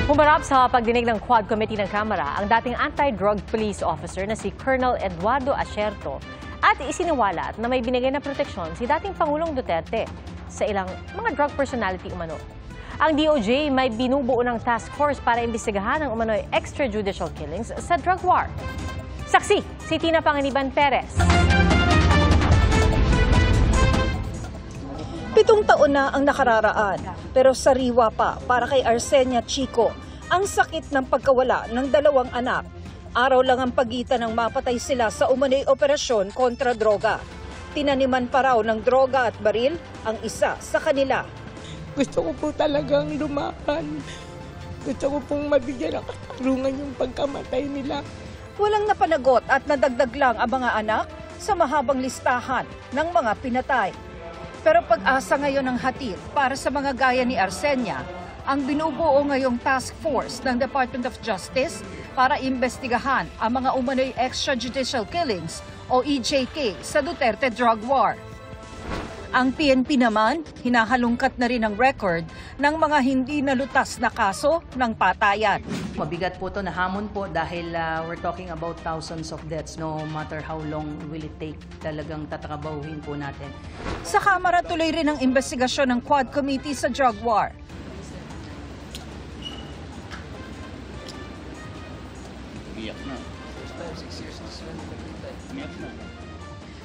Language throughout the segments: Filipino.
Humarap sa pagdinig ng Quad Committee ng Kamara ang dating anti-drug police officer na si Colonel Eduardo Asierto at isiniwalat na may binigay na proteksyon si dating Pangulong Duterte sa ilang mga drug personality umano. Ang DOJ may binubuo ng task force para imbestigahan ang umano'y extrajudicial killings sa drug war. Saksi, si Tina Panganiban Perez. 7 taon na ang nakararaan, pero sariwa pa para kay Arsenia Chico ang sakit ng pagkawala ng 2 anak. Araw lang ang pagitan ng mapatay sila sa umano'y operasyon kontra droga. Tinaniman pa raw ng droga at baril ang isa sa kanila. Gusto ko po talagang lumaban. Gusto ko pong mabigyan ng katarungan yung pagkamatay nila. Walang napanagot at nadagdag lang ang mga anak sa mahabang listahan ng mga pinatay. Pero pag-asa ngayon ang hatid para sa mga gaya ni Arsenia, ang binubuo ngayong task force ng Department of Justice para imbestigahan ang mga umano'y extrajudicial killings o EJK sa Duterte drug war. Ang PNP naman, hinahalungkat na rin ang record ng mga hindi nalutas na kaso ng patayan. Mabigat po ito na hamon po dahil we're talking about thousands of deaths no matter how long will it take. Talagang tatrabahuhin po natin. Sa Kamara tuloy rin ang investigasyon ng Quad Committee sa drug war. Iyak na. 6 years na.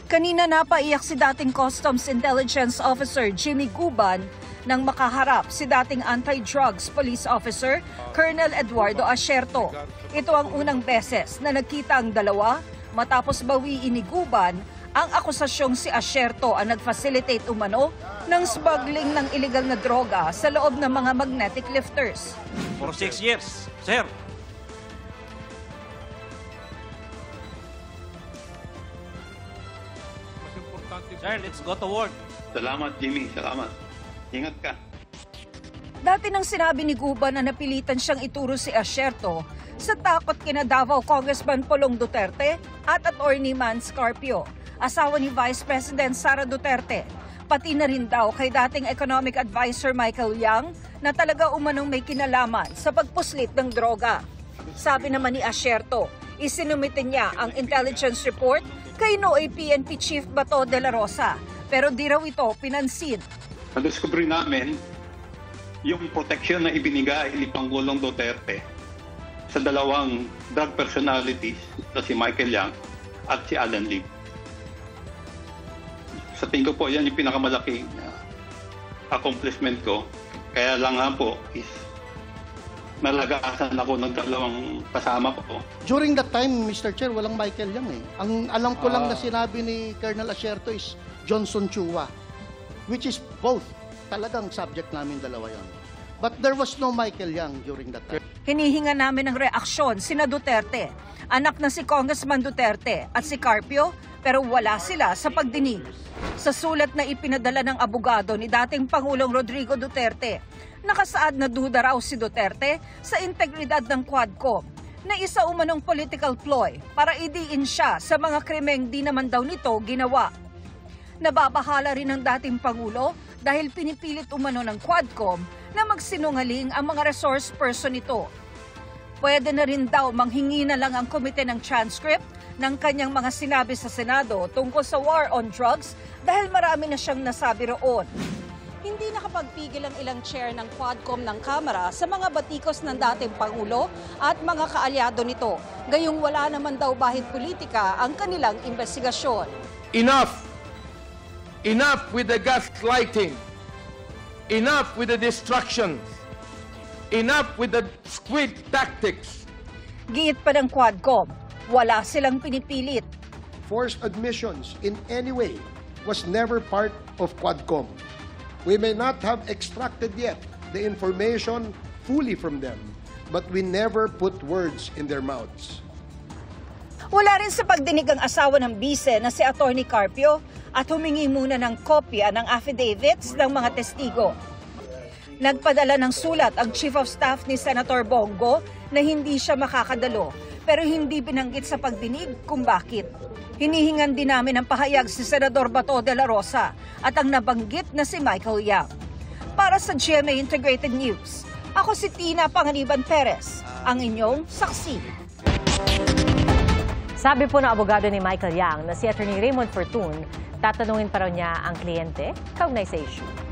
Kanina napaiyak si dating Customs Intelligence Officer Jimmy Guban nang makaharap si dating anti-drugs police officer Colonel Eduardo Asierto. Ito ang unang beses na nagkita ang dalawa matapos bawiin ni Guban ang akusasyong si Asierto ang nag-facilitate umano ng smuggling ng illegal na droga sa loob ng mga magnetic lifters. For 6 years, sir. Sir, let's go to work. Salamat, Jimmy. Salamat. Ingat ka. Dati nang sinabi ni Guban na napilitan siyang ituro si Asierto sa takot kina Davao Congressman Pulong Duterte at Attorney Man Scarpio, asawa ni Vice President Sara Duterte. Pati na rin daw kay dating Economic Advisor Michael Yang na talaga umanong may kinalaman sa pagpuslit ng droga. Sabi naman ni Asierto, isinumite niya ang intelligence report kay Nooy PNP Chief Bato de la Rosa, pero di raw ito pinansin. Nadiskubre namin yung proteksyon na ibinigay ni Pangulong Duterte sa 2 drug personalities na si Michael Yang at si Alan Lim. Sa tingin ko po, yan yung pinakamalaking accomplishment ko. Kaya lang nga po is nalagasan ako ng 2 kasama ko. During that time, Mr. Chair, walang Michael Yang eh. Ang alam ko lang na sinabi ni Colonel Asierto is Johnson Chua, which is both. Talagang subject namin 2 yon. But there was no Michael Yang during that time. Hinihinga namin ng reaksyon sina Duterte, anak na si Congressman Duterte at si Carpio, pero wala sila sa pagdinig. Sa sulat na ipinadala ng abogado ni dating Pangulong Rodrigo Duterte, nakasaad na duda raw si Duterte sa integridad ng Quadcom na isa umanong political ploy para idiin siya sa mga krimeng di naman daw nito ginawa. Nababahala rin ng dating Pangulo dahil pinipilit umano ng Quadcom na magsinungaling ang mga resource person nito. Pwede na rin daw manghingi na lang ang komite ng transcript ng kanyang mga sinabi sa Senado tungkol sa war on drugs dahil marami na siyang nasabi roon. Hindi nakapagpigil ang ilang chair ng Quadcom ng Kamara sa mga batikos ng dating Pangulo at mga kaalyado nito. Gayong wala naman daw bahid politika ang kanilang investigasyon. Enough! Enough with the gaslighting! Enough with the destruction! Enough with the squid tactics! Giit pa ng Quadcom, wala silang pinipilit. Forced admissions in any way was never part of Quadcom. We may not have extracted yet the information fully from them, but we never put words in their mouths. Wala rin sa pagdinig ang asawa ng bise na si Attorney Carpio at humingi muna ng kopya ng affidavits ng mga testigo. Nagpadala ng sulat ang Chief of Staff ni Senator Bongo na hindi siya makakadalo, pero hindi binanggit sa pagdinig kung bakit. Hinihingan din namin ang pahayag si Senador Bato de la Rosa at ang nabanggit na si Michael Yang. Para sa GMA Integrated News, Ako si Tina Panganiban Perez, ang inyong saksi. Sabi po ng abogado ni Michael Yang na si Attorney Raymond Fortun, tatanungin pa raw niya ang kliyente kaugnay sa issue.